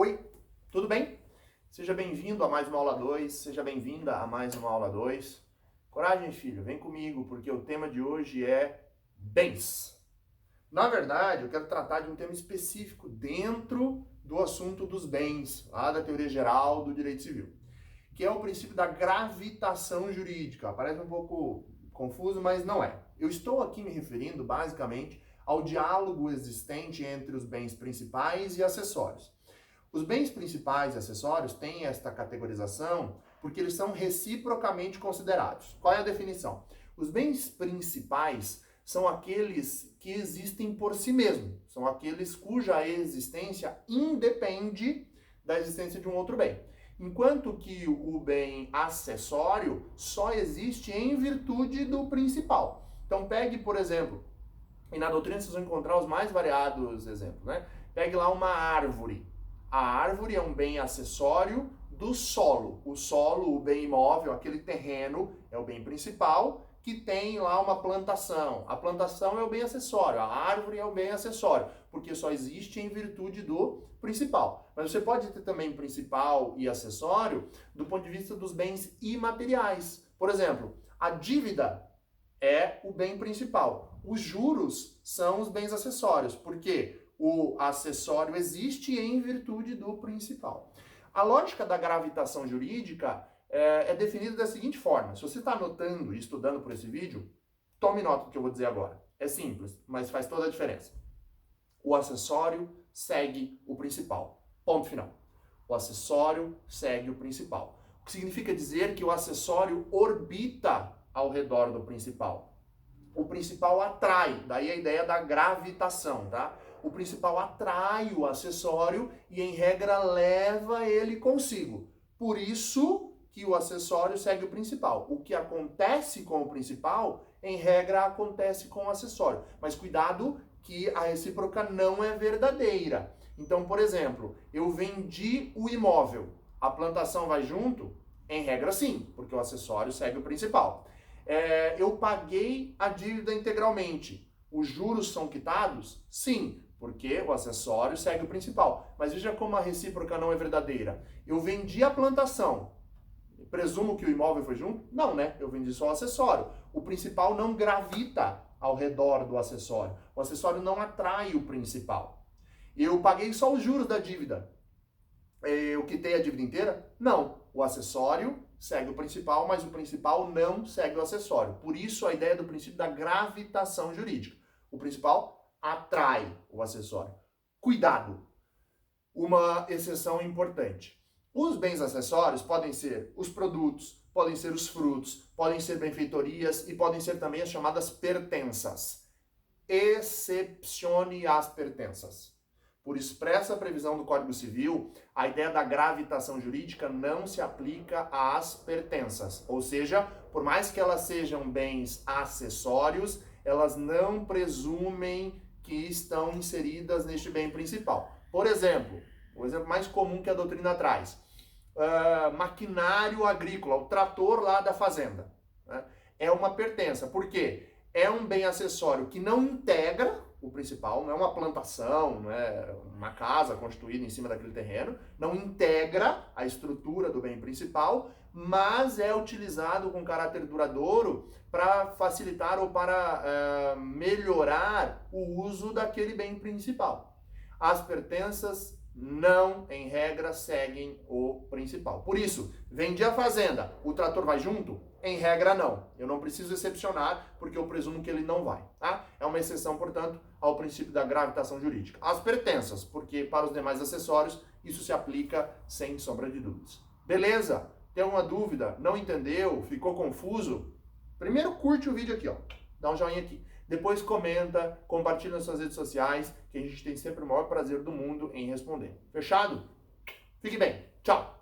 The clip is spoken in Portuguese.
Oi, tudo bem? Seja bem-vindo a mais uma aula 2, seja bem-vinda a mais uma aula 2. Coragem, filho, vem comigo, porque o tema de hoje é bens. Na verdade, eu quero tratar de um tema específico dentro do assunto dos bens, lá da teoria geral do direito civil, que é o princípio da gravitação jurídica. Parece um pouco confuso, mas não é. Eu estou aqui me referindo, basicamente, ao diálogo existente entre os bens principais e acessórios. Os bens principais e acessórios têm esta categorização porque eles são reciprocamente considerados. Qual é a definição? Os bens principais são aqueles que existem por si mesmos, são aqueles cuja existência independe da existência de um outro bem. Enquanto que o bem acessório só existe em virtude do principal. Então pegue, por exemplo, e na doutrina vocês vão encontrar os mais variados exemplos, né? Pegue lá uma árvore. A árvore é um bem acessório do solo. O solo, o bem imóvel, aquele terreno, é o bem principal, que tem lá uma plantação. A plantação é o bem acessório, a árvore é o bem acessório, porque só existe em virtude do principal. Mas você pode ter também principal e acessório do ponto de vista dos bens imateriais. Por exemplo, a dívida é o bem principal. Os juros são os bens acessórios, porque o acessório existe em virtude do principal. A lógica da gravitação jurídica é definida da seguinte forma. Se você está anotando e estudando por esse vídeo, tome nota do que eu vou dizer agora. É simples, mas faz toda a diferença. O acessório segue o principal. Ponto final. O acessório segue o principal. O que significa dizer que o acessório orbita ao redor do principal. O principal atrai, daí a ideia da gravitação, tá? O principal atrai o acessório e, em regra, leva ele consigo. Por isso que o acessório segue o principal. O que acontece com o principal, em regra, acontece com o acessório. Mas cuidado que a recíproca não é verdadeira. Então, por exemplo, eu vendi o imóvel. A plantação vai junto? Em regra, sim, porque o acessório segue o principal. Eu paguei a dívida integralmente. Os juros são quitados? Sim, porque o acessório segue o principal. Mas veja como a recíproca não é verdadeira. Eu vendi a plantação. Presumo que o imóvel foi junto? Não, né? Eu vendi só o acessório. O principal não gravita ao redor do acessório. O acessório não atrai o principal. Eu paguei só os juros da dívida. Eu quitei a dívida inteira? Não. O acessório segue o principal, mas o principal não segue o acessório. Por isso a ideia do princípio da gravitação jurídica. O principal atrai o acessório. Cuidado! Uma exceção importante. Os bens acessórios podem ser os produtos, podem ser os frutos, podem ser benfeitorias e podem ser também as chamadas pertenças. Excepcione as pertenças. Por expressa previsão do Código Civil, a ideia da gravitação jurídica não se aplica às pertenças. Ou seja, por mais que elas sejam bens acessórios, elas não presumem que estão inseridas neste bem principal. Por exemplo, o exemplo mais comum que a doutrina traz, maquinário agrícola, o trator lá da fazenda, né? É uma pertença. Por quê? É um bem acessório que não integra o principal, não é uma plantação, não é uma casa constituída em cima daquele terreno, não integra a estrutura do bem principal, mas é utilizado com caráter duradouro para facilitar ou para melhorar o uso daquele bem principal. As pertenças não, em regra, seguem o principal. Por isso, vendi a fazenda, o trator vai junto? Em regra, não. Eu não preciso excepcionar, porque eu presumo que ele não vai. Tá? É uma exceção, portanto, ao princípio da gravitação jurídica. As pertenças, porque para os demais acessórios, isso se aplica sem sombra de dúvidas. Beleza? Tem alguma dúvida? Não entendeu? Ficou confuso? Primeiro curte o vídeo aqui, ó. Dá um joinha aqui. Depois comenta, compartilha nas suas redes sociais, que a gente tem sempre o maior prazer do mundo em responder. Fechado? Fique bem. Tchau!